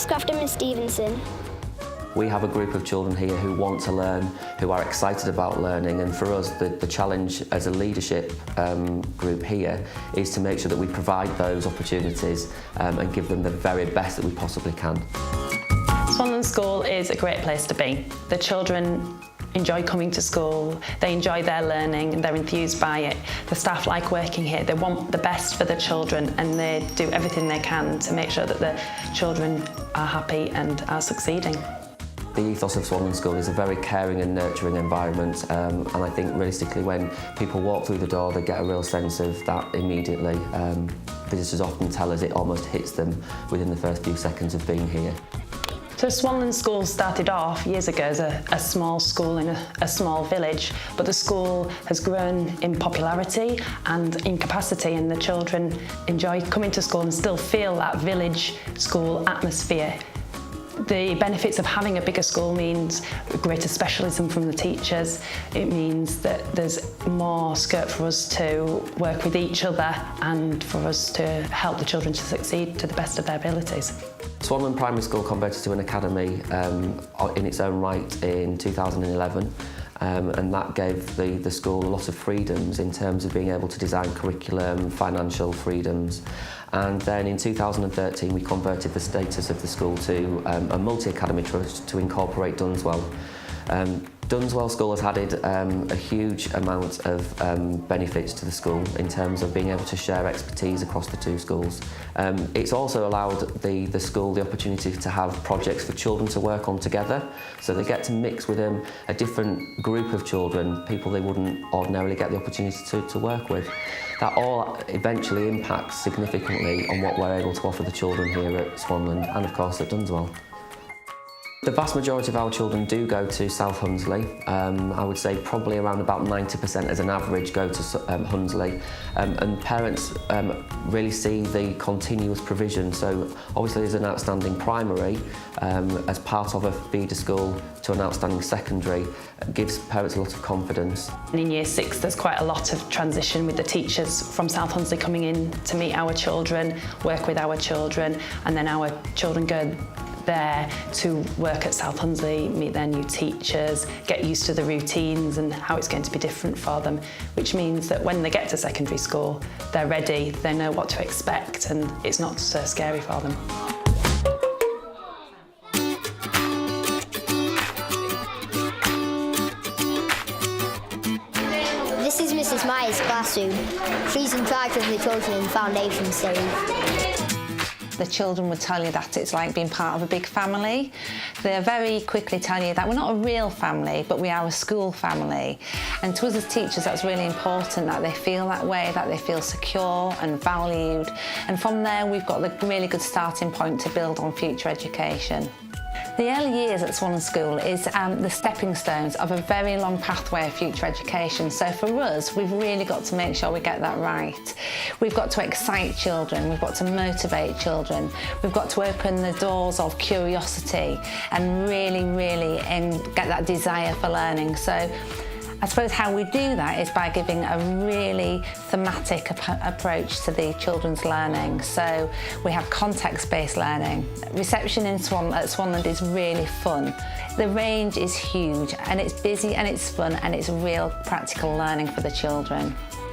Ashcroft and Miss Stevenson. We have a group of children here who want to learn, who are excited about learning, and for us the challenge as a leadership group here is to make sure that we provide those opportunities and give them the very best that we possibly can. Swanland School is a great place to be. The children enjoy coming to school, they enjoy their learning and they're enthused by it. The staff like working here, they want the best for the children and they do everything they can to make sure that the children are happy and are succeeding. The ethos of Swanland School is a very caring and nurturing environment, and I think realistically when people walk through the door they get a real sense of that immediately. Visitors often tell us it almost hits them within the first few seconds of being here. So Swanland School started off years ago as a small school in a small village, but the school has grown in popularity and in capacity, and the children enjoy coming to school and still feel that village school atmosphere. The benefits of having a bigger school means greater specialism from the teachers. It means that there's more scope for us to work with each other and for us to help the children to succeed to the best of their abilities. Swanland Primary School converted to an academy in its own right in 2011. And that gave the school a lot of freedoms in terms of being able to design curriculum, financial freedoms. And then in 2013 we converted the status of the school to a multi-academy trust to incorporate Dunswell. Dunswell School has added a huge amount of benefits to the school in terms of being able to share expertise across the two schools. It's also allowed the school the opportunity to have projects for children to work on together, so they get to mix with them a different group of children, people they wouldn't ordinarily get the opportunity to work with. That all eventually impacts significantly on what we're able to offer the children here at Swanland and of course at Dunswell. The vast majority of our children do go to South Hunsley. I would say probably around about 90% as an average go to Hunsley, and parents really see the continuous provision. So obviously there's an outstanding primary as part of a feeder school to an outstanding secondary. It gives parents a lot of confidence. And in Year 6 there's quite a lot of transition with the teachers from South Hunsley coming in to meet our children, work with our children, and then our children go there to work at South Hunsley, meet their new teachers, get used to the routines and how it's going to be different for them, which means that when they get to secondary school, they're ready, they know what to expect and it's not so scary for them. This is Mrs. Myers' classroom. She's in charge of the children in the foundation series. The children would tell you that it's like being part of a big family. They'll very quickly tell you that we're not a real family, but we are a school family. And to us as teachers, that's really important, that they feel that way, that they feel secure and valued. And from there, we've got the really good starting point to build on future education. The early years at Swanland School is the stepping stones of a very long pathway of future education. So for us, we've really got to make sure we get that right. We've got to excite children, we've got to motivate children, we've got to open the doors of curiosity and really get that desire for learning. So I suppose how we do that is by giving a really thematic approach to the children's learning. So we have context-based learning. Reception at Swanland is really fun. The range is huge and it's busy and it's fun and it's real practical learning for the children.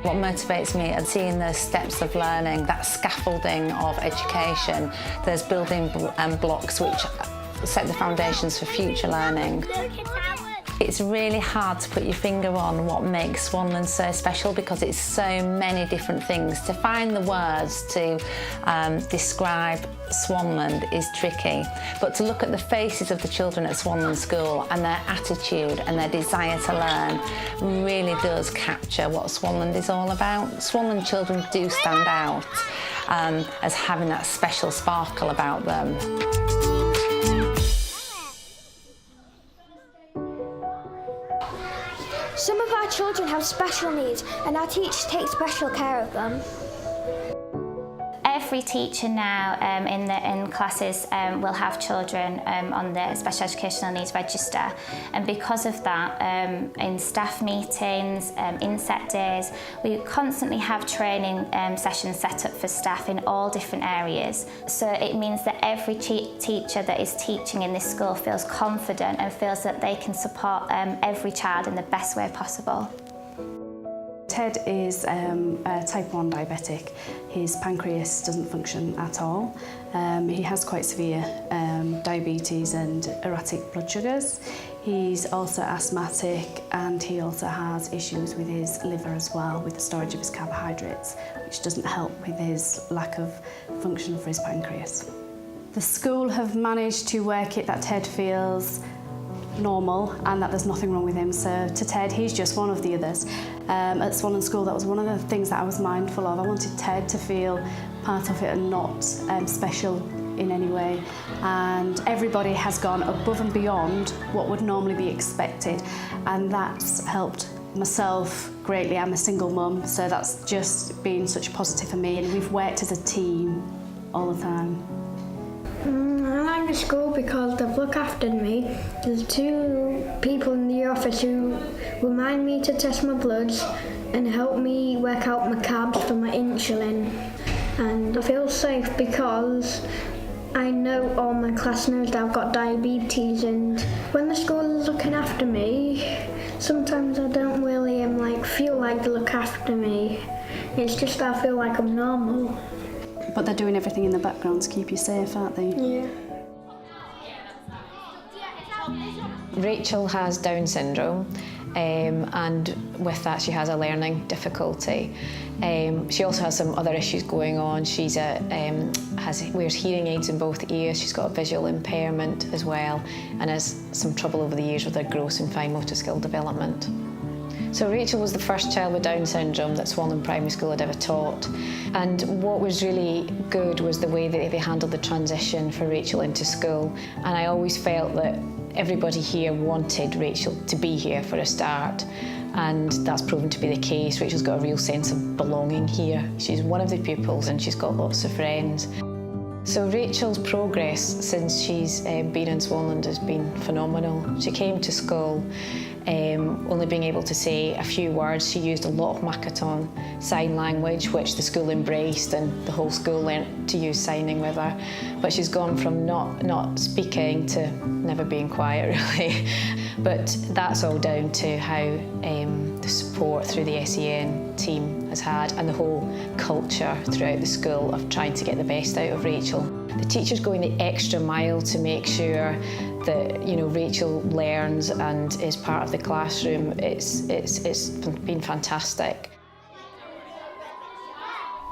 What motivates me is seeing those steps of learning, that scaffolding of education, those building blocks which set the foundations for future learning. It's really hard to put your finger on what makes Swanland so special because it's so many different things. To find the words to describe Swanland is tricky, but to look at the faces of the children at Swanland School and their attitude and their desire to learn really does capture what Swanland is all about. Swanland children do stand out as having that special sparkle about them. Some of our children have special needs and our teachers take special care of them. Every teacher now in classes will have children on the special educational needs register, and because of that, in staff meetings, inset days, we constantly have training sessions set up for staff in all different areas. So it means that every teacher that is teaching in this school feels confident and feels that they can support every child in the best way possible. Ted is a type 1 diabetic. His pancreas doesn't function at all. He has quite severe diabetes and erratic blood sugars. He's also asthmatic, and he also has issues with his liver as well, with the storage of his carbohydrates, which doesn't help with his lack of function for his pancreas. The school have managed to work it that Ted feels normal and that there's nothing wrong with him. So to Ted, he's just one of the others. At Swanland School, that was one of the things that I was mindful of. I wanted Ted to feel part of it and not special in any way. And everybody has gone above and beyond what would normally be expected, and that's helped myself greatly. I'm a single mum, so that's just been such a positive for me, and we've worked as a team all the time. I like the school because they've looked after me. There's 2 people in the office who remind me to test my bloods and help me work out my carbs for my insulin. And I feel safe because I know all my class knows that I've got diabetes, and when the school is looking after me, sometimes I don't really feel like they look after me. It's just that I feel like I'm normal. But they're doing everything in the background to keep you safe, aren't they? Yeah. Rachel has Down syndrome, and with that she has a learning difficulty. She also has some other issues going on. She's wears hearing aids in both ears. She's got a visual impairment as well, and has some trouble over the years with her gross and fine motor skill development. So Rachel was the first child with Down syndrome that Swanland Primary School had ever taught. And what was really good was the way that they handled the transition for Rachel into school. And I always felt that everybody here wanted Rachel to be here for a start. And that's proven to be the case. Rachel's got a real sense of belonging here. She's one of the pupils and she's got lots of friends. So Rachel's progress since she's been in Swanland has been phenomenal. She came to school only being able to say a few words. She used a lot of Makaton sign language, which the school embraced, and the whole school learnt to use signing with her. But she's gone from not speaking to never being quiet, really. But that's all down to how the support through the SEN team has had, and the whole culture throughout the school of trying to get the best out of Rachel. The teachers going the extra mile to make sure that Rachel learns and is part of the classroom. It's been fantastic.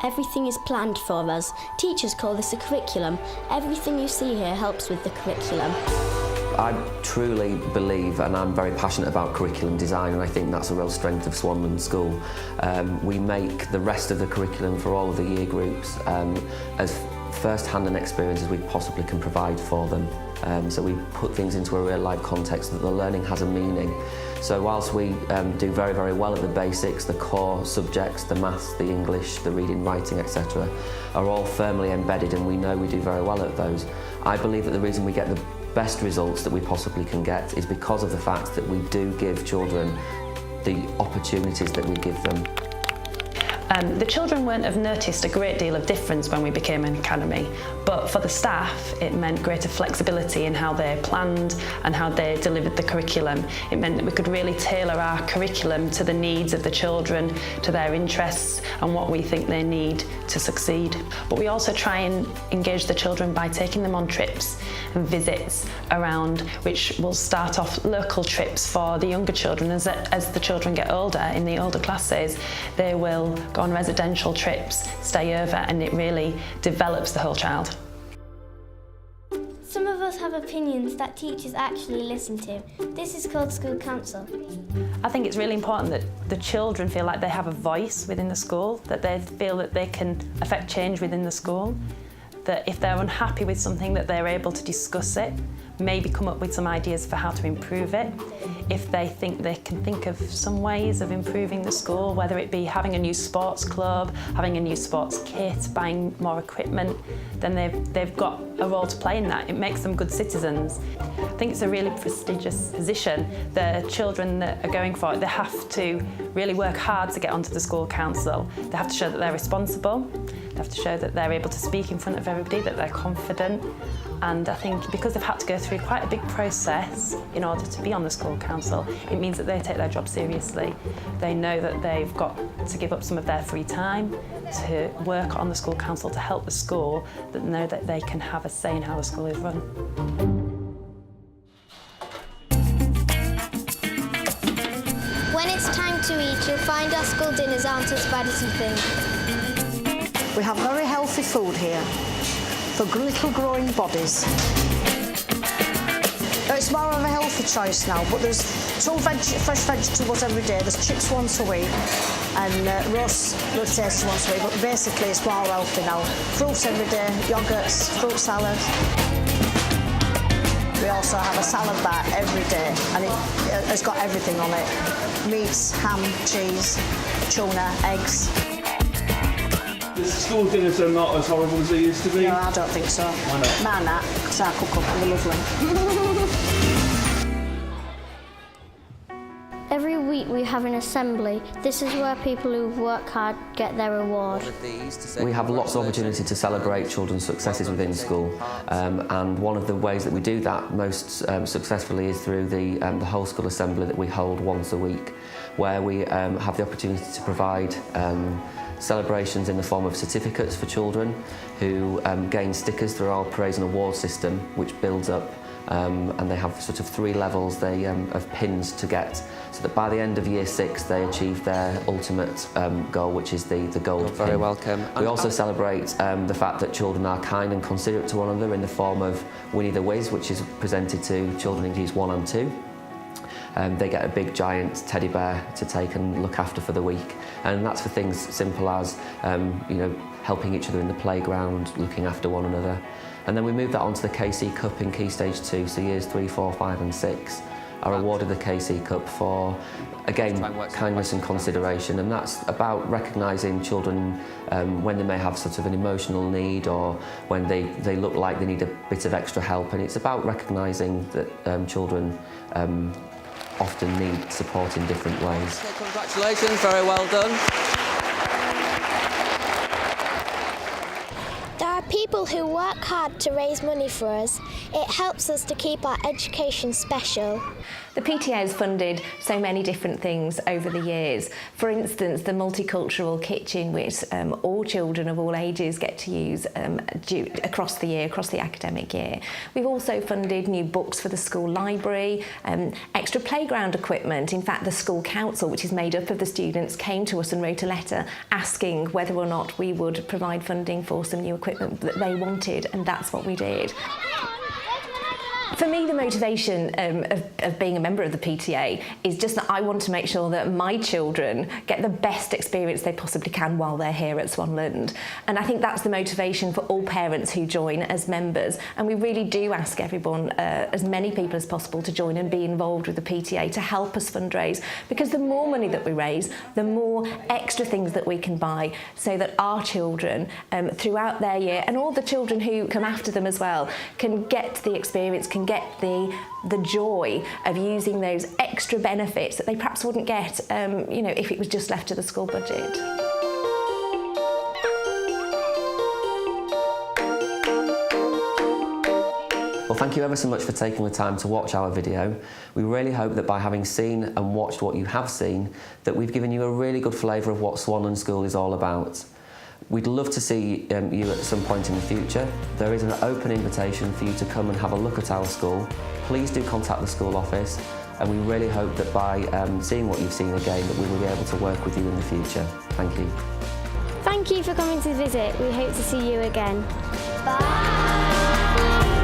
Everything is planned for us. Teachers call this a curriculum. Everything you see here helps with the curriculum. I truly believe, and I'm very passionate about curriculum design, and I think that's a real strength of Swanland School. We make the rest of the curriculum for all of the year groups as first-hand an experience as we possibly can provide for them. So we put things into a real-life context, that the learning has a meaning. So whilst we do very, very well at the basics, the core subjects, the maths, the English, the reading, writing, etc., are all firmly embedded, and we know we do very well at those. I believe that the reason we get the best results that we possibly can get is because of the fact that we do give children the opportunities that we give them. The children wouldn't have noticed a great deal of difference when we became an academy, but for the staff it meant greater flexibility in how they planned and how they delivered the curriculum. It meant that we could really tailor our curriculum to the needs of the children, to their interests and what we think they need to succeed. But we also try and engage the children by taking them on trips and visits around, which will start off local trips for the younger children. As the children get older, in the older classes, they will go on residential trips, stay over, and it really develops the whole child. Some of us have opinions that teachers actually listen to. This is called school council. I think it's really important that the children feel like they have a voice within the school, that they feel that they can affect change within the school, that if they're unhappy with something, that they're able to discuss it maybe come up with some ideas for how to improve it. If they think they can think of some ways of improving the school, whether it be having a new sports club, having a new sports kit, buying more equipment, then they've got a role to play in that. It makes them good citizens. I think it's a really prestigious position. The children that are going for it, they have to really work hard to get onto the school council. They have to show that they're responsible. They have to show that they're able to speak in front of everybody, that they're confident. And I think because they've had to go through quite a big process in order to be on the school council, it means that they take their job seriously. They know that they've got to give up some of their free time to work on the school council to help the school, that know that they can have a say in how the school is run. When it's time to eat, you'll find our school dinners aren't as bad as you think. We have very healthy food here for little growing bodies. It's more of a healthy choice now, but there's fresh vegetables every day. There's chips once a week and roast potatoes once a week, but basically it's more healthy now. Fruits every day, yoghurts, fruit salad. We also have a salad bar every day, and it has got everything on it. Meats, ham, cheese, tuna, eggs. The school dinners are not as horrible as they used to be? No, I don't think so. Why not? Mine not, because I cook up and they're lovely. Every week we have an assembly. This is where people who work hard get their reward. We have lots of opportunity to celebrate children's successes within school, and one of the ways that we do that most successfully is through the whole school assembly that we hold once a week, where we have the opportunity to provide celebrations in the form of certificates for children who gain stickers through our praise and award system, which builds up, and they have sort of 3 levels of pins to get, so that by the end of year 6 they achieve their ultimate goal, which is the gold pin. Very welcome. We also celebrate the fact that children are kind and considerate to one another in the form of Winnie the Whiz, which is presented to children in Gs 1 and 2. They get a big giant teddy bear to take and look after for the week, and that's for things simple as you know, helping each other in the playground, looking after one another. And then we move that onto the KC Cup in Key Stage 2, so years 3, 4, 5 and 6 are awarded the KC Cup for, again, kindness and consideration, and that's about recognising children when they may have sort of an emotional need, or when they look like they need a bit of extra help, and it's about recognising that children often need support in different ways. Okay, congratulations, very well done. There are people who work hard to raise money for us. It helps us to keep our education special. The PTA has funded so many different things over the years. For instance, the multicultural kitchen, which all children of all ages get to use across the year, across the academic year. We've also funded new books for the school library, extra playground equipment. In fact, the school council, which is made up of the students, came to us and wrote a letter asking whether or not we would provide funding for some new equipment that they wanted, and that's what we did. For me, the motivation of being a member of the PTA is just that I want to make sure that my children get the best experience they possibly can while they're here at Swanland. And I think that's the motivation for all parents who join as members. And we really do ask everyone, as many people as possible, to join and be involved with the PTA to help us fundraise. Because the more money that we raise, the more extra things that we can buy, so that our children throughout their year, and all the children who come after them as well, can get the experience, can get the joy of using those extra benefits that they perhaps wouldn't get you know, if it was just left to the school budget. Well, thank you ever so much for taking the time to watch our video. We really hope that by having seen and watched what you have seen, that we've given you a really good flavour of what Swanland School is all about. We'd love to see you at some point in the future. There is an open invitation for you to come and have a look at our school. Please do contact the school office, and we really hope that by seeing what you've seen again, that we will be able to work with you in the future. Thank you. Thank you for coming to visit. We hope to see you again. Bye!